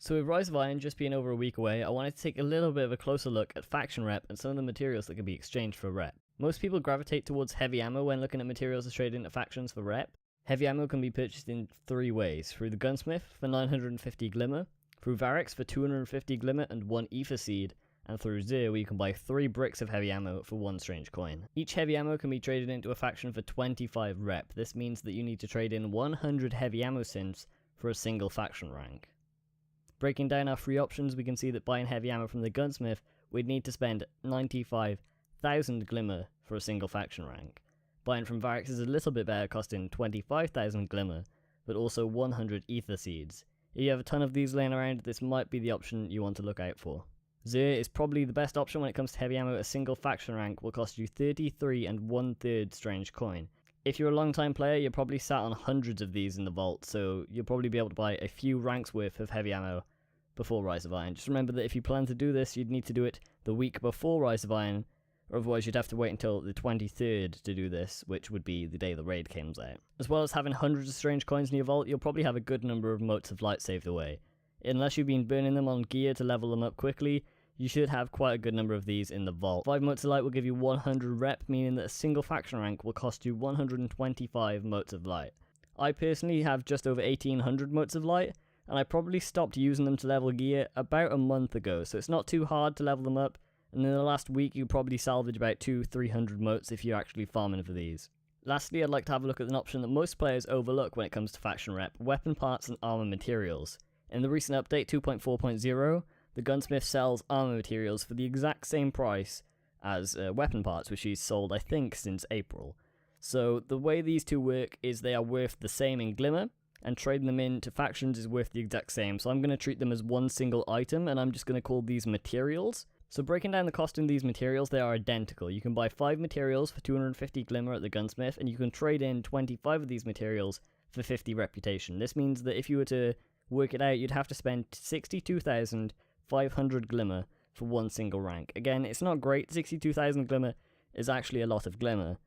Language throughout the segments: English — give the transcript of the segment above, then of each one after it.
So with Rise of Iron just being over a week away, I wanted to take a little bit of a closer look at faction rep and some of the materials that can be exchanged for rep. Most people gravitate towards heavy ammo when looking at materials to trade into factions for rep. Heavy ammo can be purchased in 3 ways: through the Gunsmith for 950 Glimmer, through Variks for 250 Glimmer and 1 Ether Seed, and through Xur where you can buy 3 bricks of heavy ammo for 1 strange coin. Each heavy ammo can be traded into a faction for 25 rep. This means that you need to trade in 100 heavy ammo synths for a single faction rank. Breaking down our 3 options, we can see that buying heavy ammo from the Gunsmith, we'd need to spend 95,000 Glimmer for a single faction rank. Buying from Variks is a little bit better, costing 25,000 Glimmer, but also 100 Ether Seeds. If you have a ton of these laying around, this might be the option you want to look out for. Xur is probably the best option when it comes to heavy ammo. A single faction rank will cost you 33 1/3 strange coin. If you're a long time player, you're probably sat on hundreds of these in the vault, so you'll probably be able to buy a few ranks worth of heavy ammo before Rise of Iron. Just remember that if you plan to do this, you'd need to do it the week before Rise of Iron, or otherwise you'd have to wait until the 23rd to do this, which would be the day the raid comes out. As well as having hundreds of strange coins in your vault, you'll probably have a good number of Motes of Light saved away. Unless you've been burning them on gear to level them up quickly, you should have quite a good number of these in the vault. 5 Motes of Light will give you 100 rep, meaning that a single faction rank will cost you 125 Motes of Light. I personally have just over 1800 Motes of Light, and I probably stopped using them to level gear about a month ago, so it's not too hard to level them up, and in the last week you probably salvage about 200-300 Motes if you're actually farming for these. Lastly, I'd like to have a look at an option that most players overlook when it comes to faction rep: weapon parts and armor materials. In the recent update 2.4.0, the Gunsmith sells armor materials for the exact same price as weapon parts, which he's sold, I think, since April. So the way these two work is they are worth the same in Glimmer, and trading them into factions is worth the exact same. So I'm going to treat them as one single item, and I'm just going to call these materials. So breaking down the cost in these materials, they are identical. You can buy 5 materials for 250 Glimmer at the Gunsmith, and you can trade in 25 of these materials for 50 reputation. This means that if you were to work it out, you'd have to spend 62,500 Glimmer for 1 single rank. Again, it's not great. 62,000 Glimmer is actually a lot of Glimmer,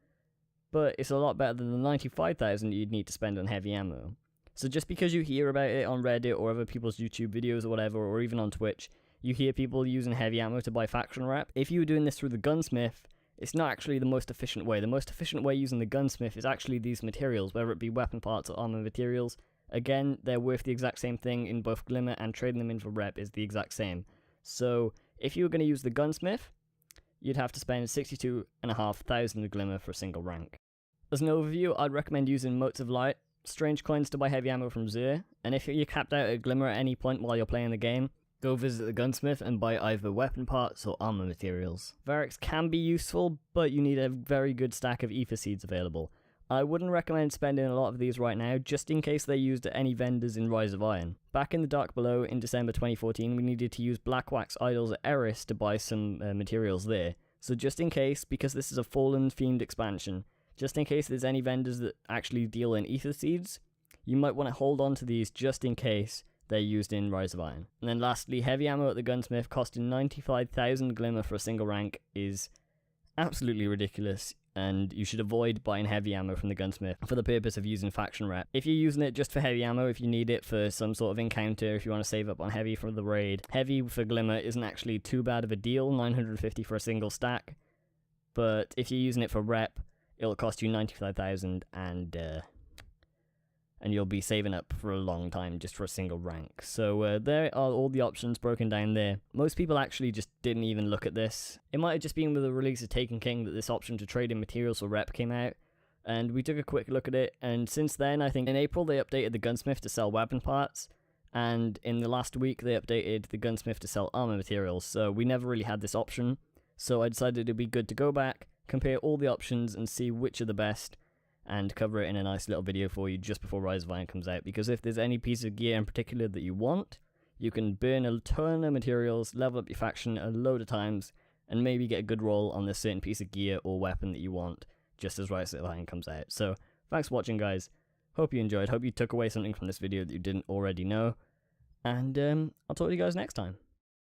but it's a lot better than the 95,000 you'd need to spend on heavy ammo. So just because you hear about it on Reddit or other people's YouTube videos or whatever, or even on Twitch, you hear people using heavy ammo to buy faction rep. If you were doing this through the Gunsmith, it's not actually the most efficient way. The most efficient way using the Gunsmith is actually these materials, whether it be weapon parts or armor materials. Again, they're worth the exact same thing in both Glimmer, and trading them in for rep is the exact same. So if you were going to use the Gunsmith, you'd have to spend 62,500 Glimmer for a single rank. As an overview, I'd recommend using Motes of Light, strange coins to buy heavy ammo from Xur, and if you're capped out at Glimmer at any point while you're playing the game, go visit the Gunsmith and buy either weapon parts or armor materials. Variks can be useful, but you need a very good stack of Ether Seeds available. I wouldn't recommend spending a lot of these right now, just in case they're used at any vendors in Rise of Iron. Back in the Dark Below in December 2014, we needed to use Black Wax Idols at Eris to buy some materials there. So just in case, because this is a Fallen themed expansion, just in case there's any vendors that actually deal in Ether Seeds, you might want to hold on to these just in case they're used in Rise of Iron. And then lastly, heavy ammo at the Gunsmith costing 95,000 Glimmer for a single rank is absolutely ridiculous, and you should avoid buying heavy ammo from the Gunsmith for the purpose of using faction rep. If you're using it just for heavy ammo, if you need it for some sort of encounter, if you want to save up on heavy for the raid, heavy for Glimmer isn't actually too bad of a deal, 950 for a single stack. But if you're using it for rep, it'll cost you 95,000 and you'll be saving up for a long time just for a single rank. So there are all the options broken down there. Most people actually just didn't even look at this. It might have just been with the release of Taken King that this option to trade in materials for rep came out, and we took a quick look at it, and since then, I think in April they updated the Gunsmith to sell weapon parts, and in the last week they updated the Gunsmith to sell armor materials, so we never really had this option. So I decided it'd be good to go back, compare all the options and see which are the best, and cover it in a nice little video for you just before Rise of Iron comes out, because if there's any piece of gear in particular that you want, you can burn a ton of materials, level up your faction a load of times, and maybe get a good roll on this certain piece of gear or weapon that you want just as Rise of Iron comes out. So thanks for watching, guys. Hope you enjoyed, hope you took away something from this video that you didn't already know, and I'll talk to you guys next time.